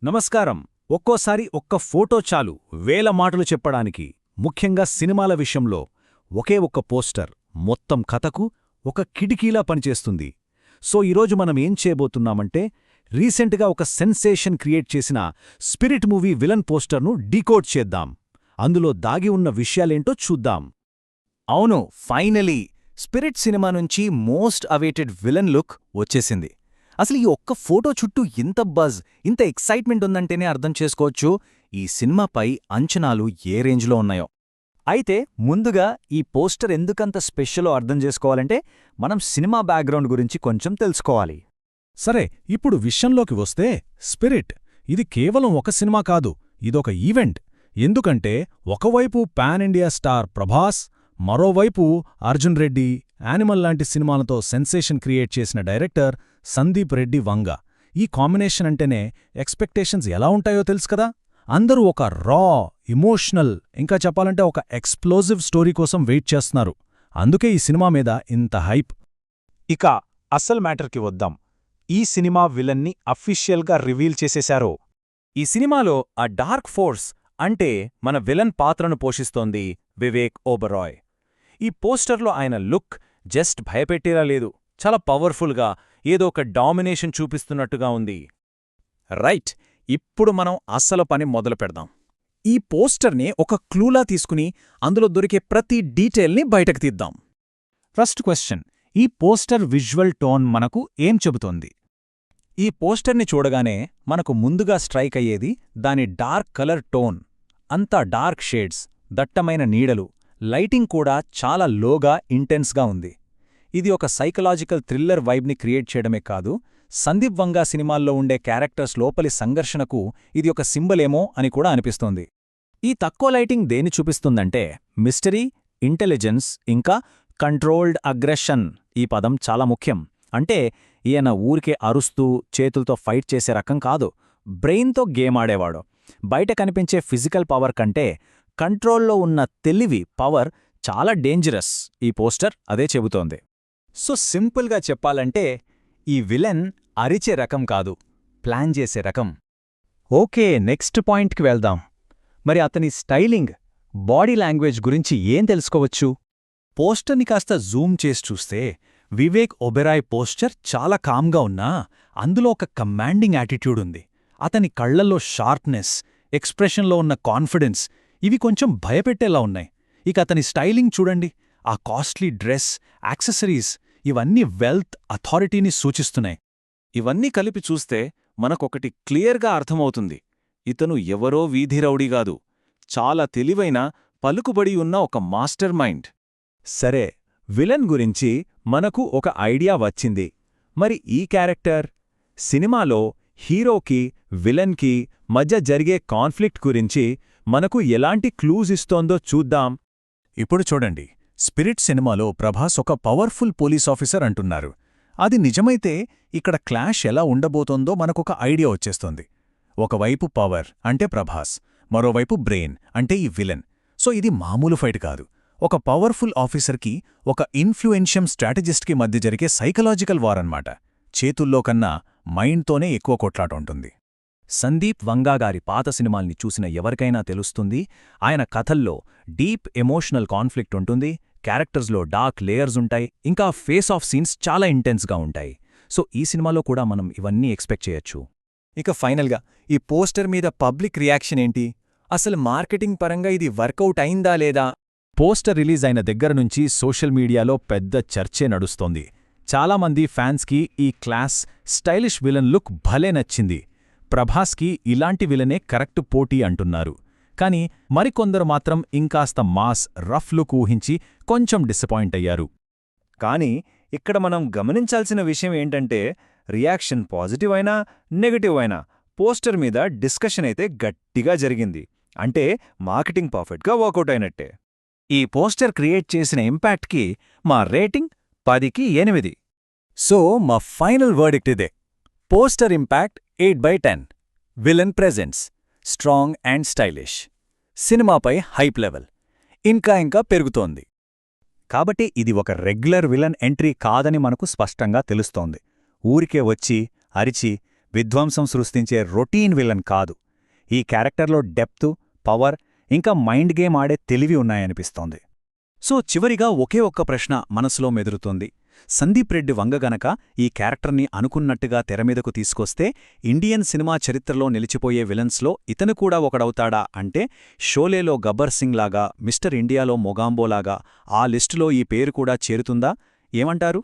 నమస్కారం. ఒక్కోసారి ఒక్క ఫోటో చాలు వేల మాటలు చెప్పడానికి. ముఖ్యంగా సినిమాల విషయంలో ఒకే ఒక్క పోస్టర్ మొత్తం కథకు ఒక కిటికీలా పనిచేస్తుంది. సో ఈరోజు మనం ఏం చేయబోతున్నామంటే రీసెంట్గా ఒక సెన్సేషన్ క్రియేట్ చేసిన స్పిరిట్ మూవీ విలన్ పోస్టర్ను డీకోడ్ చేద్దాం. అందులో దాగి ఉన్న విషయాలేంటో చూద్దాం. అవును, ఫైనలీ స్పిరిట్ సినిమా నుంచి మోస్ట్ అవైటెడ్ విలన్ లుక్ వచ్చేసింది. అసలు ఈ ఒక్క ఫోటో చుట్టూ ఇంత బజ్, ఇంత ఎక్సైట్మెంట్ ఉందంటేనే అర్థం చేసుకోవచ్చు ఈ సినిమాపై అంచనాలు ఏ రేంజ్లో ఉన్నాయో. అయితే ముందుగా ఈ పోస్టర్ ఎందుకంత స్పెషలో అర్థం చేసుకోవాలంటే మనం సినిమా బ్యాక్గ్రౌండ్ గురించి కొంచెం తెలుసుకోవాలి. సరే, ఇప్పుడు విషయంలోకి వస్తే స్పిరిట్ ఇది కేవలం ఒక సినిమా కాదు, ఇదొక ఈవెంట్. ఎందుకంటే ఒకవైపు పాన్ ఇండియా స్టార్ ప్రభాస్, మరోవైపు అర్జున్ రెడ్డి, యానిమల్ లాంటి సినిమాలతో సెన్సేషన్ క్రియేట్ చేసిన డైరెక్టర్ సందీప్ రెడ్డి వంగ. ఈ కాంబినేషన్ అంటేనే ఎక్స్పెక్టేషన్స్ ఎలా ఉంటాయో తెలుసు కదా. అందరూ ఒక రా, ఇమోషనల్, ఇంకా చెప్పాలంటే ఒక ఎక్స్ప్లోజివ్ స్టోరీ కోసం వెయిట్ చేస్తున్నారు. అందుకే ఈ సినిమా మీద ఇంత హైప్. ఇక అసలు మ్యాటర్కి వద్దాం. ఈ సినిమా విలన్ని అఫీషియల్గా రివీల్ చేసేశారు. ఈ సినిమాలో ఆ డార్క్ ఫోర్స్ అంటే మన విలన్ పాత్రను పోషిస్తోంది వివేక్ ఓబెరాయ్. ఈ పోస్టర్లో ఆయన లుక్ జస్ట్ భయపెట్టేలా లేదు, చాలా పవర్ఫుల్గా ఏదో ఒక డామినేషన్ చూపిస్తున్నట్టుగా ఉంది. రైట్, ఇప్పుడు మనం అస్సలు పని మొదలు పెడదాం. ఈ పోస్టర్ని ఒక క్లూలా తీసుకుని అందులో దొరికే ప్రతి డీటెయిల్ని బయటకు తీద్దాం. ఫస్ట్ క్వశ్చన్, ఈ పోస్టర్ విజువల్ టోన్ మనకు ఏం చెబుతోంది? ఈ పోస్టర్ని చూడగానే మనకు ముందుగా స్ట్రైక్ అయ్యేది దాని డార్క్ కలర్ టోన్. అంతా డార్క్ షేడ్స్, దట్టమైన నీడలు, లైటింగ్ కూడా చాలా లోగా, ఇంటెన్స్గా ఉంది. ఇది ఒక సైకలాజికల్ థ్రిల్లర్ వైబ్ని క్రియేట్ చేయడమే కాదు, సందీప్ వంగా సినిమాల్లో ఉండే క్యారెక్టర్స్ లోపలి సంఘర్షణకు ఇది ఒక సింబలేమో అని కూడా అనిపిస్తోంది. ఈ తక్కువ లైటింగ్ దేని చూపిస్తుందంటే మిస్టరీ, ఇంటెలిజెన్స్, ఇంకా కంట్రోల్డ్ అగ్రెషన్. ఈ పదం చాలా ముఖ్యం. అంటే ఈయన ఊరికే అరుస్తూ చేతులతో ఫైట్ చేసే రకం కాదు, బ్రెయిన్తో గేమ్ ఆడేవాడు. బయట కనిపించే ఫిజికల్ పవర్ కంటే కంట్రోల్లో ఉన్న తెలివి, పవర్ చాలా డేంజరస్. ఈ పోస్టర్ అదే చెబుతోంది. సో సింపుల్గా చెప్పాలంటే ఈ విలన్ అరిచే రకం కాదు, ప్లాన్ చేసే రకం. ఓకే, నెక్స్ట్ పాయింట్కి వెళ్దాం. మరి అతని స్టైలింగ్, బాడీ లాంగ్వేజ్ గురించి ఏం తెలుసుకోవచ్చు? పోస్టర్ని కాస్త జూమ్ చేసి చూస్తే వివేక్ ఒబెరాయ్ పోస్చర్ చాలా కామ్గా ఉన్నా అందులో ఒక కమాండింగ్ యాటిట్యూడ్ ఉంది. అతని కళ్లల్లో షార్ప్నెస్, ఎక్స్ప్రెషన్లో ఉన్న కాన్ఫిడెన్స్ ఇవి కొంచెం భయపెట్టేలా ఉన్నాయి. ఇక అతని స్టైలింగ్ చూడండి, ఆ కాస్ట్లీ డ్రెస్, యాక్సెసరీస్ ఇవన్నీ వెల్త్, అథారిటీని సూచిస్తున్నాయి. ఇవన్నీ కలిపి చూస్తే మనకొకటి క్లియర్గా అర్థమవుతుంది. ఇతను ఎవరో వీధి రౌడీగాదు, చాలా తెలివైన, పలుకుబడి ఉన్న ఒక మాస్టర్ మైండ్. సరే, విలన్ గురించి మనకు ఒక ఐడియా వచ్చింది. మరి ఈ క్యారెక్టర్? సినిమాలో హీరోకి, విలన్కి మధ్య జరిగే కాన్ఫ్లిక్ట్ గురించి మనకు ఎలాంటి క్లూజ్ ఇస్తోందో చూద్దాం. ఇప్పుడు చూడండి, స్పిరిట్ సినిమాలో ప్రభాస్ ఒక పవర్ఫుల్ పోలీస్ ఆఫీసర్ అంటున్నారు. అది నిజమైతే ఇక్కడ క్లాష్ ఎలా ఉండబోతోందో మనకొక ఐడియా వచ్చేస్తోంది. ఒకవైపు పవర్ అంటే ప్రభాస్, మరోవైపు బ్రెయిన్ అంటే ఈ విలన్. సో ఇది మామూలు ఫైట్ కాదు. ఒక పవర్ఫుల్ ఆఫీసర్కి, ఒక ఇన్ఫ్లుయెన్షియం స్ట్రాటజిస్ట్కి మధ్య జరిగే సైకలాజికల్ వార్ అన్నమాట. చేతుల్లో కన్నా మైండ్తోనే ఎక్కువ కొట్లాట ఉంటుంది. సందీప్ వంగా గారి పాత సినిమాల్ని చూసిన ఎవరికైనా తెలుస్తుంది, ఆయన కథల్లో డీప్ ఎమోషనల్ కాన్ఫ్లిక్ట్ ఉంటుంది, క్యారెక్టర్స్లో డార్క్ లేయర్స్ ఉంటాయి, ఇంకా ఫేస్ ఆఫ్ సీన్స్ చాలా ఇంటెన్స్గా ఉంటాయి. సో ఈ సినిమాలో కూడా మనం ఇవన్నీ ఎక్స్పెక్ట్ చేయొచ్చు. ఇక ఫైనల్గా ఈ పోస్టర్ మీద పబ్లిక్ రియాక్షన్ ఏంటి? అసలు మార్కెటింగ్ పరంగా ఇది వర్కౌట్ అయిందా లేదా? పోస్టర్ రిలీజ్ అయిన దగ్గర నుంచి సోషల్ మీడియాలో పెద్ద చర్చే నడుస్తోంది. చాలామంది ఫ్యాన్స్కి ఈ క్లాస్, స్టైలిష్ విలన్ లుక్ భలే నచ్చింది. ప్రభాస్కి ఇలాంటి విలనే కరెక్ట్ పోటీ అంటున్నారు. కానీ మరికొందరు మాత్రం ఇంకాస్త మాస్, రఫ్ లుక్ ఊహించి కొంచెం డిసప్పాయింట్ అయ్యారు. కానీ ఇక్కడ మనం గమనించాల్సిన విషయం ఏంటంటే రియాక్షన్ పాజిటివ్ అయినా, నెగటివ్ అయినా పోస్టర్ మీద డిస్కషన్ అయితే గట్టిగా జరిగింది. అంటే మార్కెటింగ్ పర్ఫెక్ట్గా వర్కౌట్ అయినట్టే. ఈ పోస్టర్ క్రియేట్ చేసిన ఇంపాక్ట్కి మా రేటింగ్ 10కి 8. సో మా ఫైనల్ వర్డిక్ట్ ఇదే. Poster impact 8/10. Villain presence strong and stylish. సినిమాపై హైప్ లెవెల్ ఇంకా పెరుగుతోంది. కాబట్టి ఇది ఒక రెగ్యులర్ విలన్ ఎంట్రీ కాదని మనకు స్పష్టంగా తెలుస్తోంది. ఊరికే వచ్చి, అరిచి, విధ్వంసం సృష్టించే రొటీన్ విలన్ కాదు. ఈ క్యారెక్టర్లో డెప్త్, పవర్, ఇంకా మైండ్ గేమ్ ఆడే తెలివి ఉన్నాయనిపిస్తోంది. సో చివరిగా ఒకే ఒక్క ప్రశ్న మనసులో మెదురుతోంది. సందీప్ రెడ్డి వంగగనక ఈ క్యారెక్టర్ని అనుకున్నట్టుగా తెరమీదకు తీసుకొస్తే ఇండియన్ సినిమా చరిత్రలో నిలిచిపోయే విలన్స్లో ఇతను కూడా ఒకడవుతాడా అంటే, షోలేలో గబ్బర్ సింగ్ లాగా, మిస్టర్ ఇండియాలో మొగాంబోలాగా ఆ లిస్టులో ఈ పేరు కూడా చేరుతుందా? ఏమంటారు?